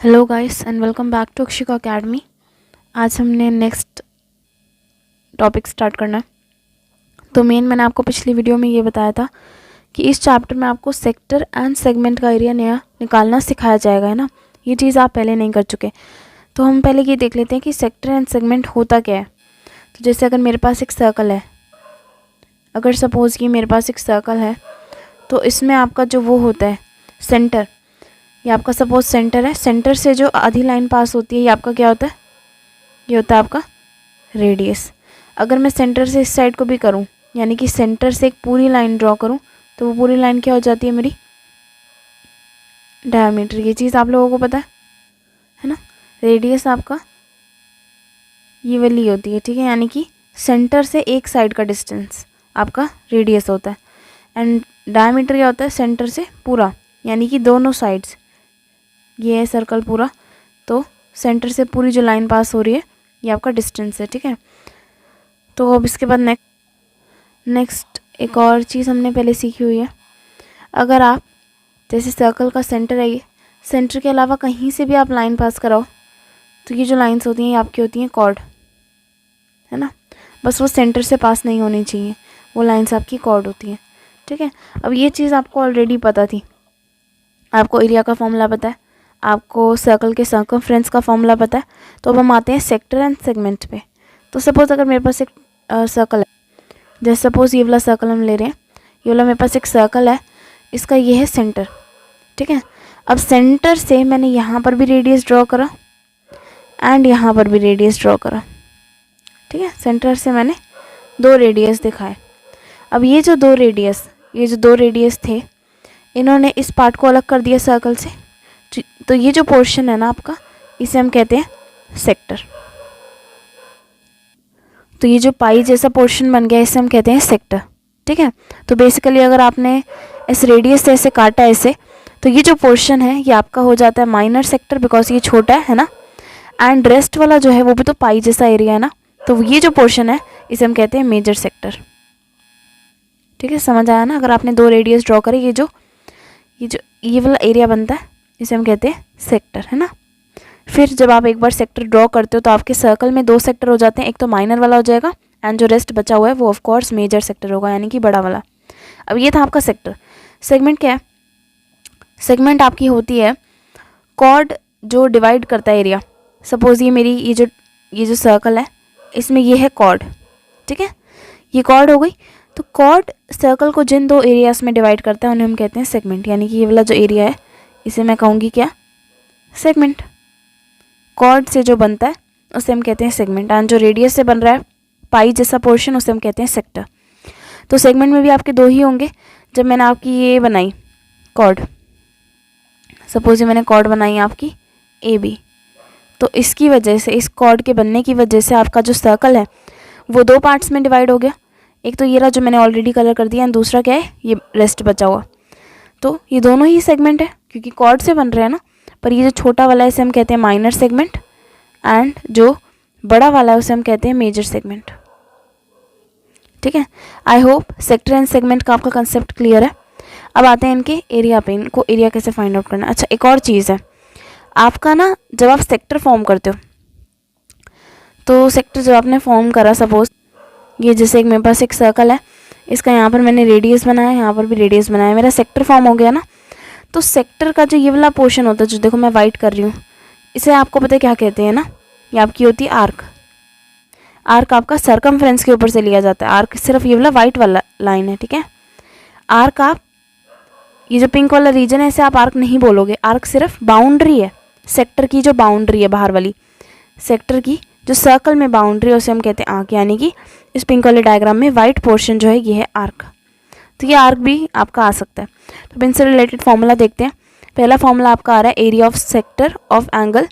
Hello guys and welcome back to Akshika academy. आज हमने next topic start करना है। तो मैंने आपको पिछली वीडियो में ये बताया था कि इस चैप्टर में आपको सेक्टर एंड सेगमेंट का एरिया नया निकालना सिखाया जाएगा, है ना। ये चीज़ आप पहले नहीं कर चुके, तो हम पहले ये देख लेते हैं कि सेक्टर एंड सेगमेंट होता क्या है। तो जैसे अगर मेरे पास एक सर्कल है, अगर सपोज़ कि मेरे पास एक सर्कल है, तो इसमें आपका जो वो होता है सेंटर, ये आपका सपोज सेंटर है। सेंटर से जो आधी लाइन पास होती है ये आपका क्या होता है, ये होता है आपका रेडियस। अगर मैं सेंटर से इस साइड को भी करूं, यानी कि सेंटर से एक पूरी लाइन ड्रॉ करूं, तो वो पूरी लाइन क्या हो जाती है मेरी, डायमीटर। ये चीज़ आप लोगों को पता है ना। रेडियस आपका ये वाली होती है, ठीक है, यानी कि सेंटर से एक साइड का डिस्टेंस आपका रेडियस होता है। एंड डायमीटर क्या होता है, सेंटर से पूरा, यानी कि दोनों साइड्स, ये है सर्कल पूरा, तो सेंटर से पूरी जो लाइन पास हो रही है ये आपका डिस्टेंस है, ठीक है। तो अब इसके बाद नेक्स्ट एक और चीज़ हमने पहले सीखी हुई है। अगर आप जैसे सर्कल का सेंटर है, ये सेंटर के अलावा कहीं से भी आप लाइन पास कराओ, तो ये जो लाइंस होती हैं ये आपकी होती हैं कॉर्ड, है ना। बस वो सेंटर से पास नहीं होनी चाहिए, वो लाइंस आपकी कॉर्ड होती हैं, ठीक है। अब ये चीज़ आपको ऑलरेडी पता थी, आपको एरिया का फॉर्मूला पता है, आपको सर्कल के सर्कमफ्रेंस का फॉर्मूला पता है। तो अब हम आते हैं सेक्टर एंड सेगमेंट पे। तो सपोज़ अगर मेरे पास एक सर्कल है, जैसे सपोज़ ये वाला सर्कल हम ले रहे हैं, ये वाला मेरे पास एक सर्कल है, इसका ये है सेंटर, ठीक है। अब सेंटर से मैंने यहाँ पर भी रेडियस ड्रॉ करा एंड यहाँ पर भी रेडियस ड्रॉ करा, ठीक है। सेंटर से मैंने दो रेडियस दिखाए। अब ये जो दो रेडियस थे, इन्होंने इस पार्ट को अलग कर दिया सर्कल से, तो ये जो पोर्शन है ना आपका, इसे हम कहते हैं सेक्टर। तो ये जो पाई जैसा पोर्शन बन गया, इसे हम कहते हैं सेक्टर, ठीक है। तो बेसिकली अगर आपने इस रेडियस से ऐसे काटा ऐसे, तो ये जो पोर्शन है ये आपका हो जाता है माइनर सेक्टर, बिकॉज ये छोटा है ना। एंड रेस्ट वाला जो है वो भी तो पाई जैसा एरिया है ना, तो ये जो पोर्शन है इसे हम कहते हैं मेजर सेक्टर, ठीक है। समझ आया ना। अगर आपने दो रेडियस ड्रॉ करे, ये वाला एरिया बनता है, इसे हम कहते हैं सेक्टर, है ना। फिर जब आप एक बार सेक्टर ड्रॉ करते हो तो आपके सर्कल में दो सेक्टर हो जाते हैं, एक तो माइनर वाला हो जाएगा एंड जो रेस्ट बचा हुआ है वो ऑफ कोर्स मेजर सेक्टर होगा, यानी कि बड़ा वाला। अब ये था आपका सेक्टर। सेगमेंट क्या है, सेगमेंट आपकी होती है कॉर्ड जो डिवाइड करता है एरिया। सपोज ये मेरी ये जो सर्कल है, इसमें ये है कॉर्ड, ठीक है, ये कॉर्ड हो गई। तो कॉर्ड सर्कल को जिन दो एरियाज में डिवाइड करता है उन्हें हम कहते हैं सेगमेंट, यानी कि ये वाला जो एरिया है इसे मैं कहूँगी क्या, सेगमेंट। कॉर्ड से जो बनता है उसे हम कहते हैं सेगमेंट, एंड जो रेडियस से बन रहा है पाई जैसा पोर्शन, उसे हम कहते हैं सेक्टर। तो सेगमेंट में भी आपके दो ही होंगे। जब मैंने आपकी ये बनाई कॉर्ड, सपोज ये मैंने कॉर्ड बनाई आपकी ए बी, तो इसकी वजह से, इस कॉर्ड के बनने की वजह से आपका जो सर्कल है वो दो पार्ट्स में डिवाइड हो गया। एक तो ये रहा जो मैंने ऑलरेडी कलर कर दिया, एंड दूसरा क्या है, ये रेस्ट बचा हुआ। तो ये दोनों ही सेगमेंट है क्योंकि कॉर्ड से बन रहे हैं ना। पर ये जो छोटा वाला है इसे हम कहते हैं माइनर सेगमेंट, एंड जो बड़ा वाला है उसे हम कहते हैं मेजर सेगमेंट, ठीक है। I hope sector and segment का आपका कंसेप्ट क्लियर है। अब आते हैं इनके एरिया पे, इनको एरिया कैसे फाइंड आउट करना है। अच्छा, एक और चीज़ है आपका ना, जब आप सेक्टर फॉर्म करते हो, तो सेक्टर जब आपने फॉर्म करा, सपोज ये जैसे एक मेरे पास एक सर्कल है, इसका यहाँ पर मैंने रेडियस बनाया, यहाँ पर भी रेडियस बनाया, मेरा सेक्टर फॉर्म हो गया ना। तो सेक्टर का जो ये वाला पोर्शन होता है, जो देखो मैं वाइट कर रही हूँ, इसे आपको पता है क्या कहते हैं ना, ये आपकी होती है आर्क। आर्क आपका सर्कमफ्रेंस के ऊपर से लिया जाता है। आर्क सिर्फ ये वाला वाइट वाला लाइन है, ठीक है। आर्क आप ये जो पिंक वाला रीजन है इसे आप आर्क नहीं बोलोगे, आर्क सिर्फ बाउंड्री है, सेक्टर की जो बाउंड्री है बाहर वाली, सेक्टर की जो सर्कल में बाउंड्री है उसे हम कहते हैं आर्क, यानी कि इस पिंक वाले डायग्राम में वाइट पोर्शन जो है ये है आर्क। तो ये आर्क भी आपका आ सकता है। तो इनसे रिलेटेड फॉर्मूला देखते हैं। पहला फॉर्मूला आपका आ रहा है area of sector of angle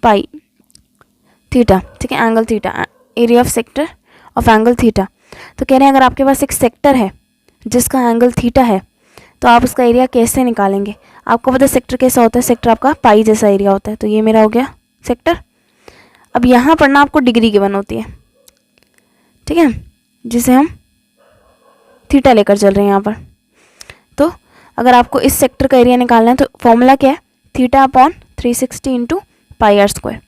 pi theta, ठीक है, angle theta, area of sector of angle theta. तो कह रहे हैं अगर आपके पास एक सेक्टर है जिसका एंगल थीटा है, तो आप उसका एरिया कैसे निकालेंगे। आपको पता है सेक्टर कैसा होता है, सेक्टर आपका पाई जैसा एरिया होता है। तो ये मेरा हो गया सेक्टर। अब यहाँ पर ना आपको डिग्री गिवन होती है, ठीक है, जिसे हम थीटा लेकर चल रहे हैं यहाँ पर। तो अगर आपको इस सेक्टर का एरिया निकालना है तो फॉर्मूला क्या है, theta upon 360 into pi are square.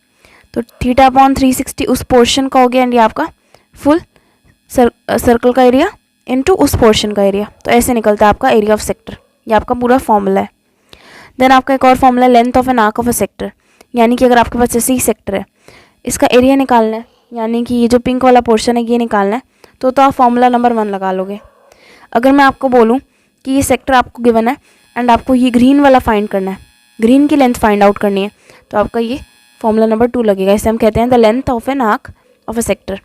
तो थीटा अपॉन 360 उस पोर्शन का हो गया एंड ये आपका फुल सर्कल का एरिया इनटू उस पोर्शन का एरिया। तो ऐसे निकलता है आपका एरिया ऑफ सेक्टर। ये आपका पूरा फॉर्मूला है। देन आपका एक और फॉर्मूला है length of an arc of a sector. यानी कि अगर आपके पास ऐसे ही सेक्टर है, इसका एरिया निकालना है, यानी कि ये जो पिंक वाला पोर्शन है ये निकालना है, तो आप फॉर्मूला नंबर 1 लगा लोगे। अगर मैं आपको बोलूँ कि ये सेक्टर आपको गिवन है एंड आपको ये ग्रीन वाला फाइंड करना है, ग्रीन की लेंथ फाइंड आउट करनी है, तो आपका ये फॉर्मूला नंबर 2 लगेगा। इसे हम कहते हैं the length of an arc of a sector.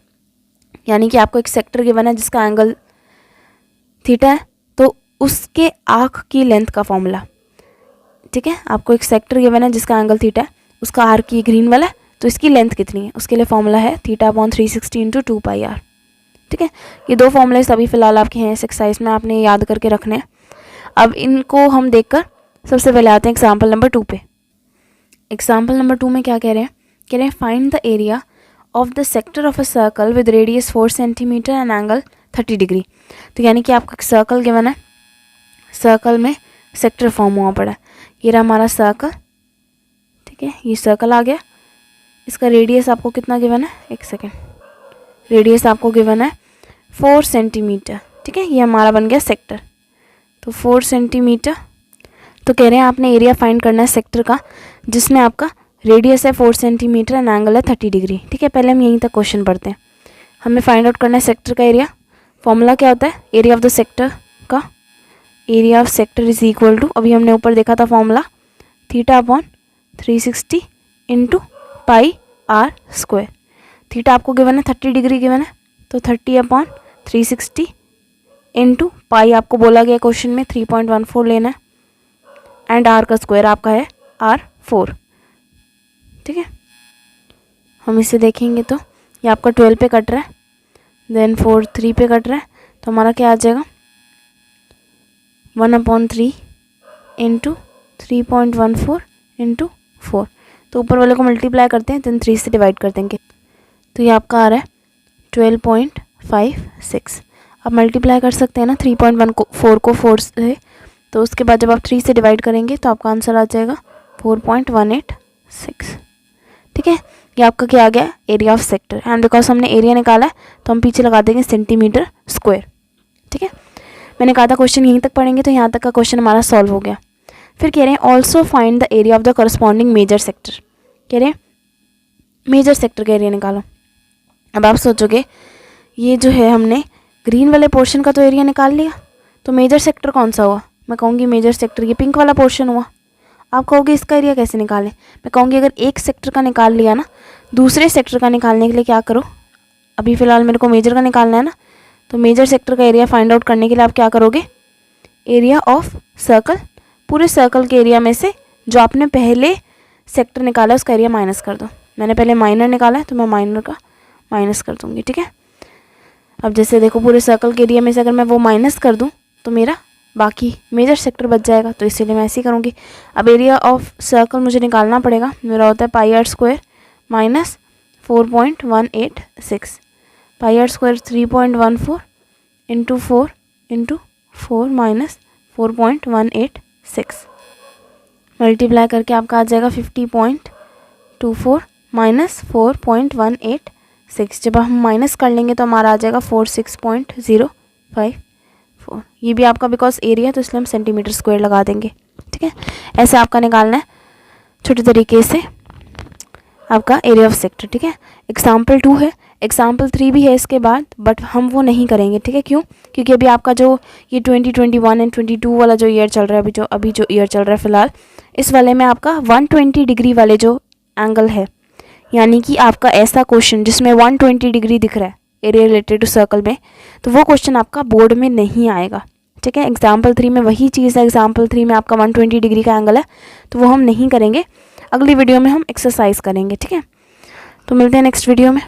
यानी कि आपको एक सेक्टर गिवन है जिसका एंगल थीटा है, तो उसके आर्क की लेंथ का फॉर्मूला, ठीक है। आपको एक सेक्टर गिवन है जिसका एंगल थीटा है, उसका आर्क ये ग्रीन वाला है, तो इसकी लेंथ कितनी है, उसके लिए फॉर्मूला है theta upon 360 into 2 pi R. ठीक है, ये 2 फॉर्मूले अभी फिलहाल आपके हैं इस एक्सरसाइज में, आपने याद करके रखने हैं। अब इनको हम देखकर सबसे पहले आते हैं एग्जाम्पल नंबर 2 पे। एग्जाम्पल नंबर 2 में क्या कह रहे हैं find the area of the sector of a circle with radius 4 centimetre and angle 30 degree. तो यानी कि आपको एक सर्कल गिवन है, सर्कल में सेक्टर फॉर्म हुआ पड़ा है। ये रहा हमारा सर्कल, ठीक है, ये सर्कल आ गया। इसका रेडियस आपको कितना गिवन है, एक सेकेंड, रेडियस आपको गिवन है 4 सेंटीमीटर। ठीक है, ये हमारा बन गया सेक्टर। तो 4 सेंटीमीटर, तो कह रहे हैं आपने एरिया फाइंड करना है सेक्टर का जिसमें आपका रेडियस है 4 सेंटीमीटर एंड एंगल है 30 डिग्री। ठीक है, पहले हम यहीं तक क्वेश्चन पढ़ते हैं। हमें फाइंड आउट करना है सेक्टर का एरिया। फॉर्मूला क्या होता है, एरिया ऑफ द सेक्टर का, area of sector is equal to, अभी हमने ऊपर देखा था formula, theta upon 360 into pi are square. Theta आपको गिवन है 30 डिग्री गिवन है, तो 30 अपॉन 360 इंटू पाई आपको बोला गया क्वेश्चन में 3.14 लेना है एंड आर का स्क्वायर आपका है R4। ठीक है, हम इसे देखेंगे तो ये आपका 12 पे कट रहा है, देन 4 3 पे कट रहा है, तो हमारा क्या आ जाएगा 1/3 इंटू 3.14 इंटू 4। तो ऊपर वाले को मल्टीप्लाई करते हैं, देन 3 से डिवाइड कर देंगे, तो ये आपका आ रहा है 12.56। अब मल्टीप्लाई कर सकते हैं ना 3.14 को 4 से, तो उसके बाद जब आप 3 से डिवाइड करेंगे तो आपका आंसर आ जाएगा 4.186। ठीक है, ये आपका क्या आ गया, area of sector. And because हमने एरिया निकाला है तो हम पीछे लगा देंगे सेंटीमीटर स्क्वायर। ठीक है, मैंने कहा था क्वेश्चन यहीं तक पढ़ेंगे, तो यहाँ तक का क्वेश्चन हमारा सॉल्व हो गया। फिर कह रहे हैं also find the area of the corresponding major sector. कह रहे हैं मेजर सेक्टर का एरिया निकालो। अब आप सोचोगे ये जो है हमने ग्रीन वाले पोर्शन का तो एरिया निकाल लिया, तो मेजर सेक्टर कौन सा हुआ, मैं कहूँगी मेजर सेक्टर ये पिंक वाला पोर्शन हुआ। आप कहोगे इसका एरिया कैसे निकालें, मैं कहूँगी अगर एक सेक्टर का निकाल लिया ना, दूसरे सेक्टर का निकालने के लिए क्या करो, अभी फ़िलहाल मेरे को मेजर का निकालना है ना, तो मेजर सेक्टर का एरिया फाइंड आउट करने के लिए आप क्या करोगे, एरिया ऑफ सर्कल, पूरे सर्कल के एरिया में से जो आपने पहले सेक्टर निकाला उसका एरिया माइनस कर दो। मैंने पहले माइनर निकाला है तो मैं माइनर का माइनस कर दूँगी। ठीक है, अब जैसे देखो पूरे सर्कल के एरिया में से अगर मैं वो माइनस कर दूँ तो मेरा बाकी मेजर सेक्टर बच जाएगा, तो इसीलिए मैं ऐसे ही करूँगी। अब एरिया ऑफ सर्कल मुझे निकालना पड़ेगा, मेरा होता है pi are square minus 4.186, pi are square 3.14 into 4 minus 4.186, multiply करके आपका आ जाएगा 50.24 माइनस 4.186। जब हम माइनस कर लेंगे तो हमारा आ जाएगा 46.054। ये भी आपका बिकॉज एरिया तो इसलिए हम सेंटीमीटर स्क्वायर लगा देंगे। ठीक है, ऐसे आपका निकालना है छोटे तरीके से आपका एरिया ऑफ सेक्टर। ठीक है, एग्जाम्पल 2 है, एग्जाम्पल 3 भी है इसके बाद, बट हम वो नहीं करेंगे। ठीक है, क्यों, क्योंकि अभी आपका जो ये 2021 एंड 22 वाला जो ईयर चल रहा है, अभी जो ईयर चल रहा है फिलहाल, इस वाले में आपका 120 डिग्री वाले जो एंगल है, यानी कि आपका ऐसा क्वेश्चन जिसमें 120 डिग्री दिख रहा है एरिया रिलेटेड टू सर्कल में, तो वो क्वेश्चन आपका बोर्ड में नहीं आएगा। ठीक है, एग्जाम्पल 3 में वही चीज़ है, एग्जाम्पल 3 में आपका 120 डिग्री का एंगल है, तो वो हम नहीं करेंगे। अगली वीडियो में हम एक्सरसाइज करेंगे। ठीक है, तो मिलते हैं नेक्स्ट वीडियो में।